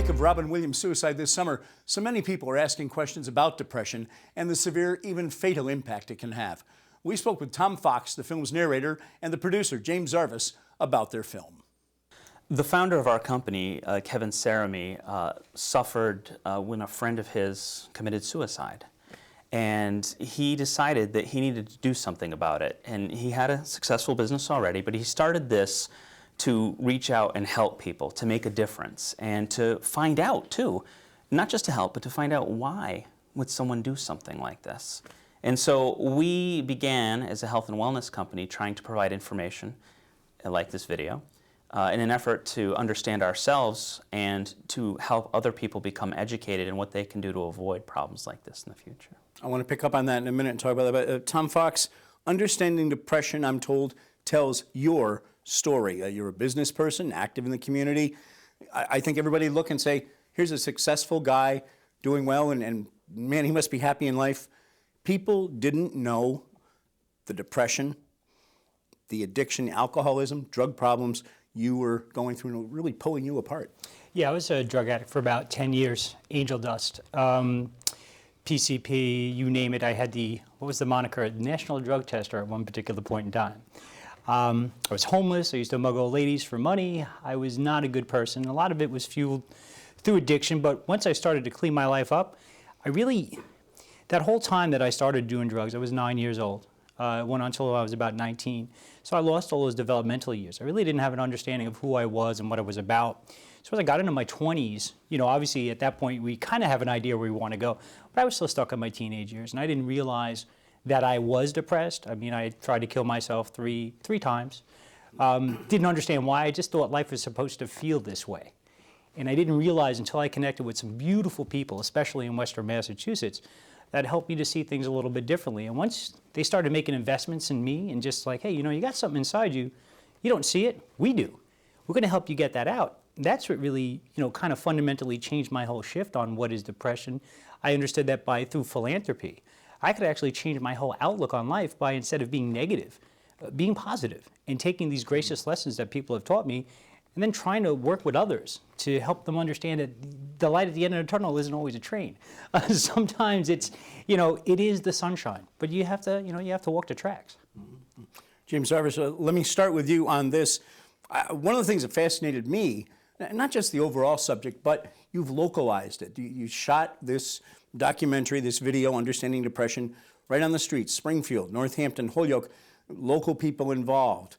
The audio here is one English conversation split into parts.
wake of Robin Williams' suicide this summer, so many people are asking questions about depression and the severe, even fatal impact it can have. We spoke with Thom Fox, the film's narrator, and the producer, James Zarvis, about their film. The founder of our company, Kevin Sarami, suffered when a friend of his committed suicide. And he decided that he needed to do something about it. And he had a successful business already, but he started this to reach out and help people, to make a difference, and to find out, too, not just to help, but to find out why would someone do something like this. And so we began, as a health and wellness company, trying to provide information, like this video, in an effort to understand ourselves and to help other people become educated in what they can do to avoid problems like this in the future. I want to pick up on that in a minute and talk about that. But, Thom Fox, understanding depression, I'm told, tells your story. You're a business person, active in the community. I think everybody look and say, here's a successful guy doing well, and man, he must be happy in life. People didn't know the depression, the addiction, alcoholism, drug problems you were going through, and really pulling you apart. Yeah, I was a drug addict for about 10 years, angel dust. PCP, you name it. I had what was the moniker? National Drug Tester at one particular point in time. I was homeless. I used to mug old ladies for money. I was not a good person. A lot of it was fueled through addiction, but once I started to clean my life up, that whole time that I started doing drugs, I was 9 years old. It went on until I was about 19. So I lost all those developmental years. I really didn't have an understanding of who I was and what I was about. So as I got into my 20s, obviously at that point we kind of have an idea where we want to go, but I was still stuck in my teenage years, and I didn't realize that I was depressed. I mean, I tried to kill myself three times. Didn't understand why. I just thought life was supposed to feel this way. And I didn't realize until I connected with some beautiful people, especially in Western Massachusetts, that helped me to see things a little bit differently. And once they started making investments in me and just like, hey, you got something inside you, you don't see it, we do. We're gonna help you get that out. That's what really, kind of fundamentally changed my whole shift on what is depression. I understood that through philanthropy. I could actually change my whole outlook on life by, instead of being negative, being positive and taking these gracious lessons that people have taught me and then trying to work with others to help them understand that the light at the end of the tunnel isn't always a train. Sometimes it is the sunshine, but you have to walk the tracks. James Zarvis, let me start with you on this. One of the things that fascinated me, not just the overall subject, but you've localized it. You shot this documentary, this video, Understanding Depression, right on the streets, Springfield, Northampton, Holyoke, local people involved.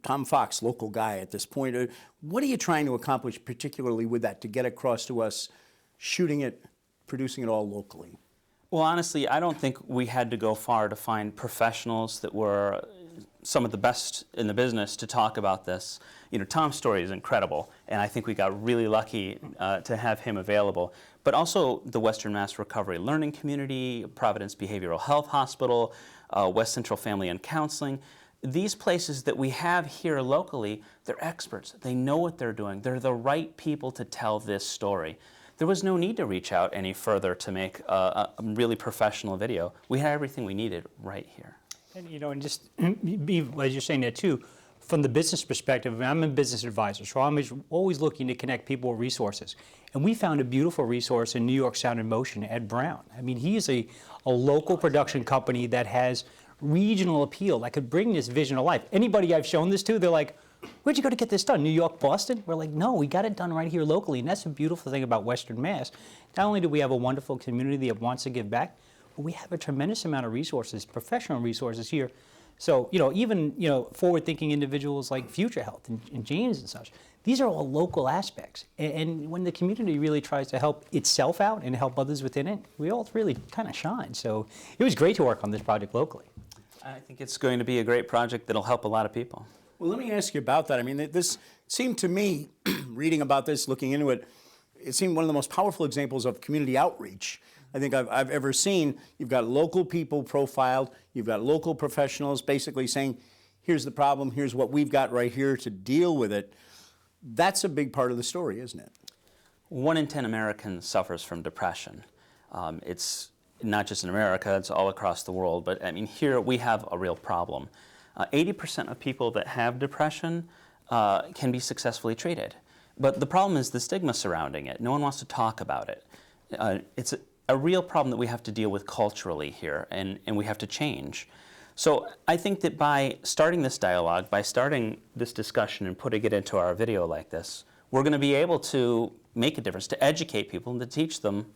Thom Fox, local guy at this point. What are you trying to accomplish particularly with that, to get across to us, shooting it, producing it all locally? Well, honestly, I don't think we had to go far to find professionals that were some of the best in the business to talk about this. Tom's story is incredible, and I think we got really lucky to have him available. But also the Western Mass Recovery Learning Community, Providence Behavioral Health Hospital, West Central Family and Counseling. These places that we have here locally, they're experts. They know what they're doing. They're the right people to tell this story. There was no need to reach out any further to make a really professional video. We had everything we needed right here. And and just as you're saying that too, from the business perspective, I'm a business advisor, so I'm always looking to connect people with resources. And we found a beautiful resource in New York Sound in Motion, Ed Brown. I mean, he is a local production company that has regional appeal that could bring this vision to life. Anybody I've shown this to, they're like, where'd you go to get this done? New York, Boston? We're like, no, we got it done right here locally. And that's the beautiful thing about Western Mass. Not only do we have a wonderful community that wants to give back, but we have a tremendous amount of resources, professional resources here. So, even, forward-thinking individuals like Future Health and James and such, these are all local aspects. And when the community really tries to help itself out and help others within it, we all really kind of shine. So it was great to work on this project locally. I think it's going to be a great project that'll help a lot of people. Well, let me ask you about that. I mean, this seemed to me, reading about this, looking into it, it seemed one of the most powerful examples of community outreach I think I've ever seen. You've got local people profiled, you've got local professionals basically saying, here's the problem, here's what we've got right here to deal with it. That's a big part of the story, isn't it? 1 in 10 Americans suffers from depression. It's not just in America, it's all across the world, but I mean, here we have a real problem. 80% of people that have depression can be successfully treated. But the problem is the stigma surrounding it. No one wants to talk about it. It's a real problem that we have to deal with culturally here, and we have to change. So I think that by starting this dialogue, by starting this discussion and putting it into our video like this, we're going to be able to make a difference, to educate people and to teach them,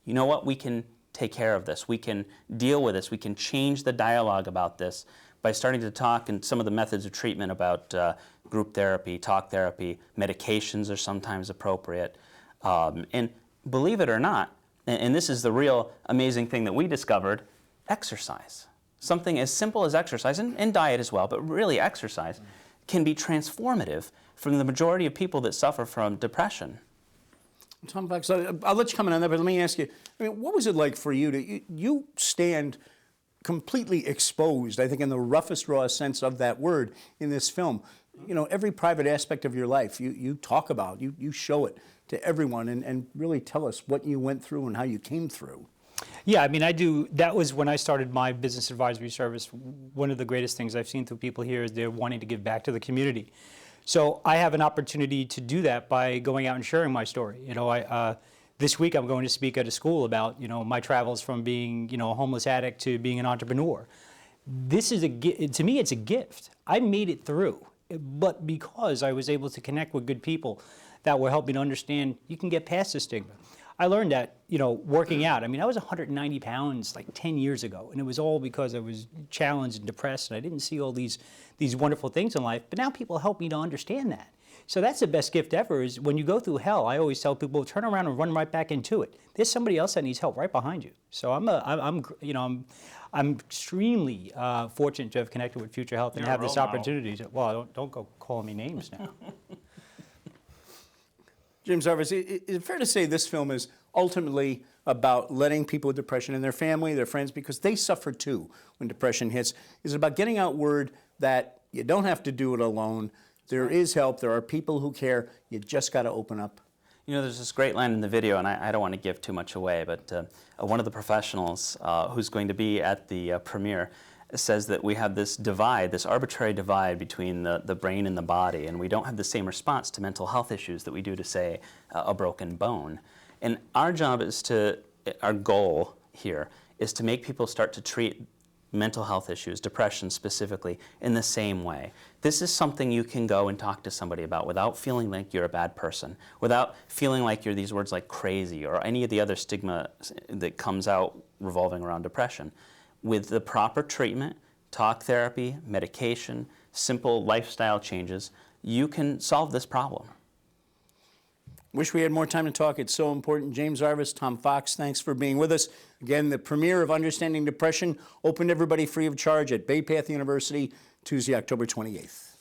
you know what, we can take care of this, we can deal with this, we can change the dialogue about this by starting to talk and some of the methods of treatment about group therapy, talk therapy, medications are sometimes appropriate. And believe it or not, and this is the real amazing thing that we discovered, exercise. Something as simple as exercise, and diet as well, but really exercise, can be transformative for the majority of people that suffer from depression. Thom Fox, I'll let you comment on that, but let me ask you, I mean, what was it like for you to, you stand completely exposed, I think in the roughest, rawest sense of that word in this film. You know, every private aspect of your life, you talk about, you show it to everyone and really tell us what you went through and how you came through. Yeah, I mean, I do. That was when I started my business advisory service. One of the greatest things I've seen through people here is they're wanting to give back to the community. So I have an opportunity to do that by going out and sharing my story. You know, this week I'm going to speak at a school about, you know, my travels from being, you know, a homeless addict to being an entrepreneur. This is to me, it's a gift. I made it through, but because I was able to connect with good people that will help me to understand you can get past the stigma. I learned that, you know, working out. I mean, I was 190 pounds like 10 years ago, and it was all because I was challenged and depressed, and I didn't see all these wonderful things in life. But now people help me to understand that. So that's the best gift ever. Is when you go through hell, I always tell people, turn around and run right back into it. There's somebody else that needs help right behind you. So I'm extremely fortunate to have connected with Future Health and have this opportunity. Well, don't go calling me names now. Zarvis, is it fair to say this film is ultimately about letting people with depression and their family, their friends, because they suffer too when depression hits? Is it about getting out word that you don't have to do it alone? There is help. There are people who care. You just got to open up. You know, there's this great line in the video, and I don't want to give too much away, but one of the professionals who's going to be at the premiere says that we have this divide, this arbitrary divide between the brain and the body, and we don't have the same response to mental health issues that we do to, say, a broken bone. And our job is our goal here is to make people start to treat mental health issues, depression specifically, in the same way. This is something you can go and talk to somebody about without feeling like you're a bad person, without feeling like you're these words like crazy or any of the other stigma that comes out revolving around depression. With the proper treatment, talk therapy, medication, simple lifestyle changes, you can solve this problem. Wish we had more time to talk. It's so important. Zarvis, Thom Fox, thanks for being with us. Again, the premiere of Understanding Depression, open to everybody free of charge at Bay Path University, Tuesday, October 28th.